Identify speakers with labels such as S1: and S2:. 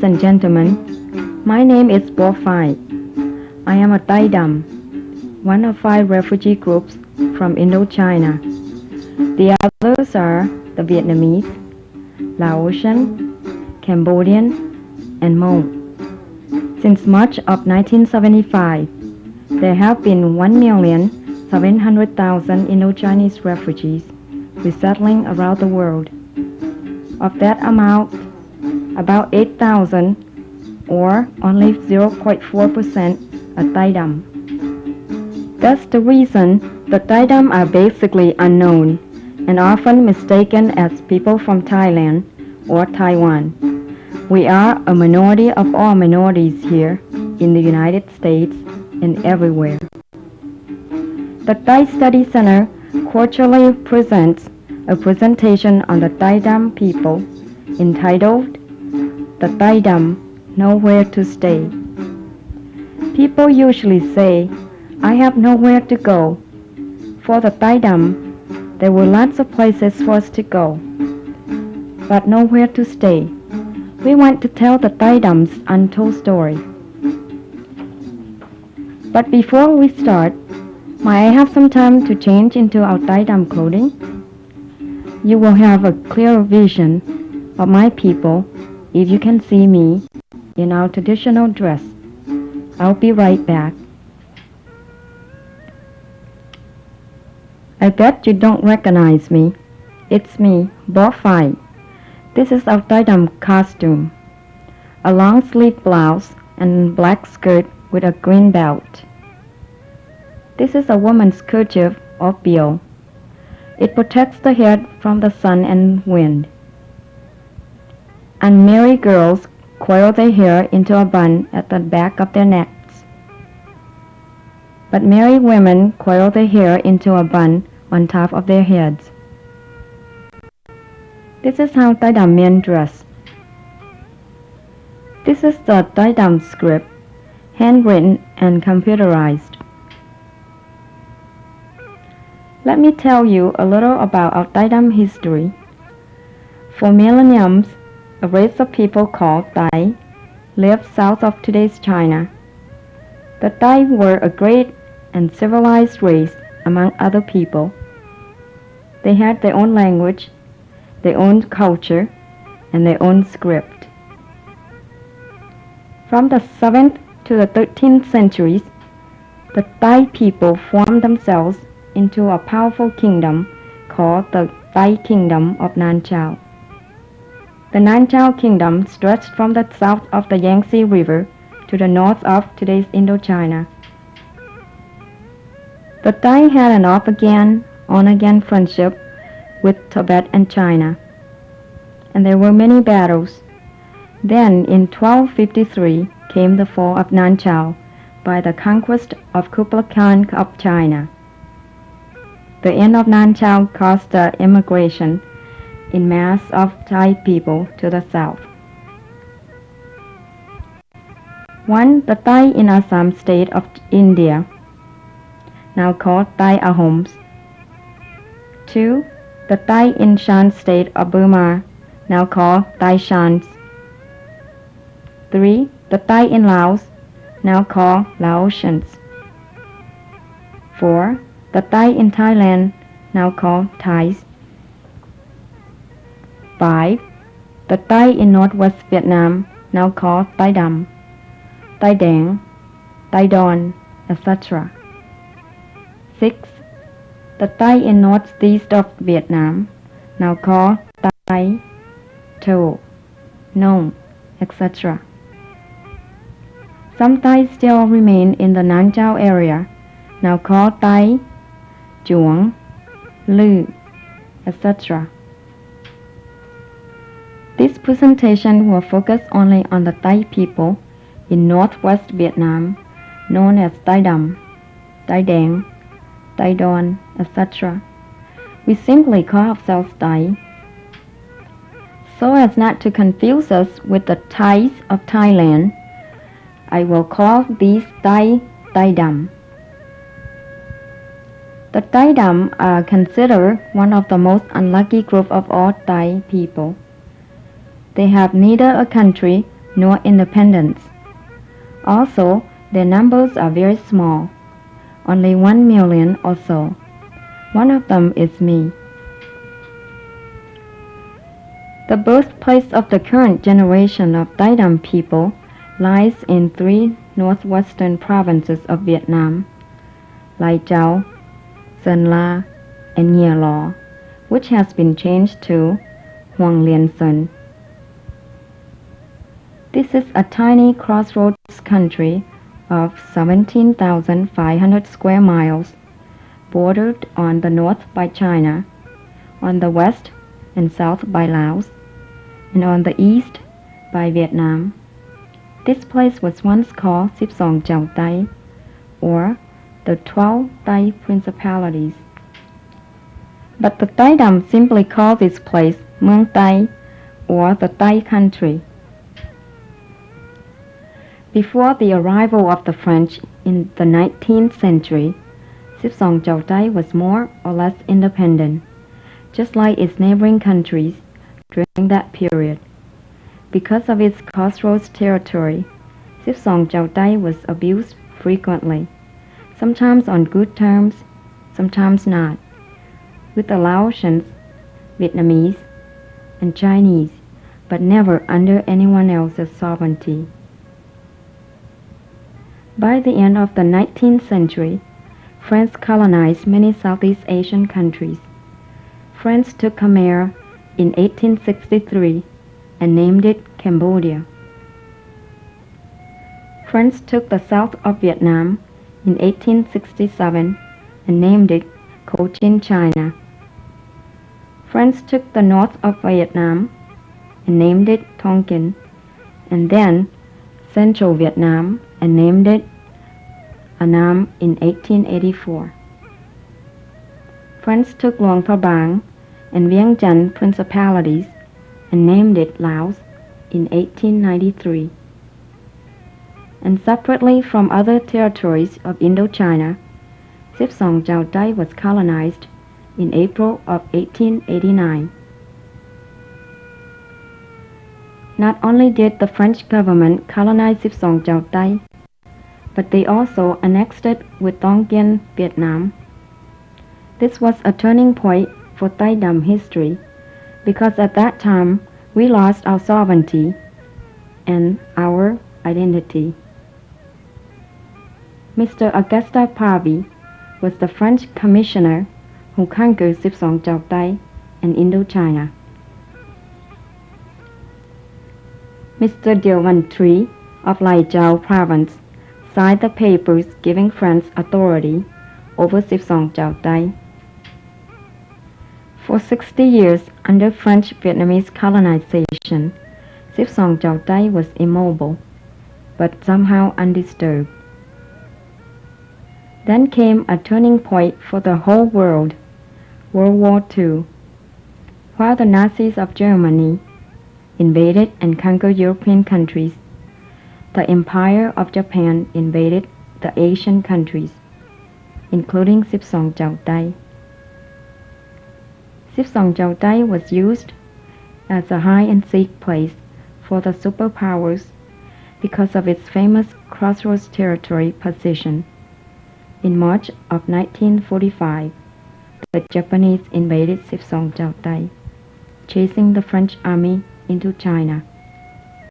S1: and gentlemen, my name is Bo Phai. I am a Tai Dam, one of 5 refugee groups from Indochina. The others are the Vietnamese, Laotian, Cambodian, and Hmong. Since March of 1975, there have been 1,700,000 Indo-Chinese refugees resettling around the world. Of that amount, about 8,000, or only 0.4%, are Tai Dam. That's the reason the Tai Dam are basically unknown and often mistaken as people from Thailand or Taiwan. We are a minority of all minorities here in the United States and everywhere. The Tai Studies Center quarterly presents a presentation on the Tai Dam people entitled "The Tai Dam Nowhere to Stay." People usually say, "I have nowhere to go." For the Tai Dam, there were lots of places for us to go, but nowhere to stay. We want to tell the Tai Dam's untold story. But before we start, may I have some time to change into our Tai Dam clothing? You will have a clearer vision of my people if you can see me in our traditional dress. I'll be right back. I bet you don't recognize me. It's me, Bo Phai. This is our Tai Dam costume. A long sleeve blouse and black skirt with a green belt. This is a woman's kerchief or bill. It protects the head from the sun and wind. Unmarried girls coil their hair into a bun at the back of their necks. But married women coil their hair into a bun on top of their heads. This is how Tai Dam men dress. This is the Tai Dam script, handwritten and computerized. Let me tell you a little about our Tai Dam history. For millenniums, a race of people called Thai lived south of today's China. The Thai were a great and civilized race among other people. They had their own language, their own culture, and their own script. From the 7th to the 13th centuries, the Thai people formed themselves into a powerful kingdom called the Thai Kingdom of Nan Chao. The Nan Chao Kingdom stretched from the south of the Yangtze River to the north of today's Indochina. The Thai had an off-again, on-again friendship with Tibet and China, and there were many battles. Then, in 1253, came the fall of Nan Chao by the conquest of Kublai Khan of China. The end of Nan Chao caused the immigration in mass of Thai people to the south. 1. The Thai in Assam state of India, now called Thai Ahoms. 2. The Thai in Shan state of Burma, now called Thai Shans. 3. The Thai in Laos, now called Laotians. 4. The Thai in Thailand, now called Thais. 5. The Thai in Northwest Vietnam, now called Tai Dam, Tai Dang, Tai Don, etc. 6. The Thai in northeast of Vietnam, now called Tai, To, Nong, etc. Some Thais still remain in the Nan Chao area, now called Tai, Chuang, Lư, etc. This presentation will focus only on the Thai people in northwest Vietnam, known as Tai Dam, Tai Dang, Tai Don, etc. We simply call ourselves Thai. So as not to confuse us with the Thais of Thailand, I will call these Thai Tai Dam. The Tai Dam are considered one of the most unlucky group of all Thai people. They have neither a country nor independence. Also, their numbers are very small, only 1 million or so. One of them is me. The birthplace of the current generation of Tai Dam people lies in 3 northwestern provinces of Vietnam, Lai Châu, Sơn La, and Nhia Lo, which has been changed to Hoang Liên Sơn. This is a tiny crossroads country of 17,500 square miles, bordered on the north by China, on the west and south by Laos, and on the east by Vietnam. This place was once called Sip Song Chau Tai, or the 12 Tai Principalities. But the Tai Dam simply called this place Muang Tai, or the Tai country. Before the arrival of the French in the 19th century, Sip Song Chau Tai was more or less independent, just like its neighboring countries during that period. Because of its crossroads territory, Sip Song Chau Tai was abused frequently, sometimes on good terms, sometimes not, with the Laotians, Vietnamese, and Chinese, but never under anyone else's sovereignty. By the end of the 19th century, France colonized many Southeast Asian countries. France took Khmer in 1863 and named it Cambodia. France took the south of Vietnam in 1867 and named it Cochin, China. France took the north of Vietnam and named it Tonkin, and then central Vietnam and named it Annam in 1884. France took Luang Prabang and Vientiane Chăn principalities and named it Laos in 1893. And separately from other territories of Indochina, Sip Song Chau Tai was colonized in April of 1889. Not only did the French government colonize Sip Song Chau Tai, but they also annexed it with Tonkin, Vietnam. This was a turning point for Tai Dam history, because at that time we lost our sovereignty and our identity. Mr. Auguste Pavie was the French commissioner who conquered Sip Song Chau Tai and Indochina. Mr. Dieu Văn Tri of Lai Châu province signed the papers giving France authority over Sip Song Chau Tai. For 60 years under French-Vietnamese colonization, Sip Song Chau Tai was immobile, but somehow undisturbed. Then came a turning point for the whole world, World War II, while the Nazis of Germany invaded and conquered European countries. The Empire of Japan invaded the Asian countries, including Sip Song Chau Tai. Sip Song Chau Tai was used as a hide-and-seek place for the superpowers because of its famous crossroads territory position. In March of 1945, the Japanese invaded Sip Song Chau Tai, chasing the French army into China.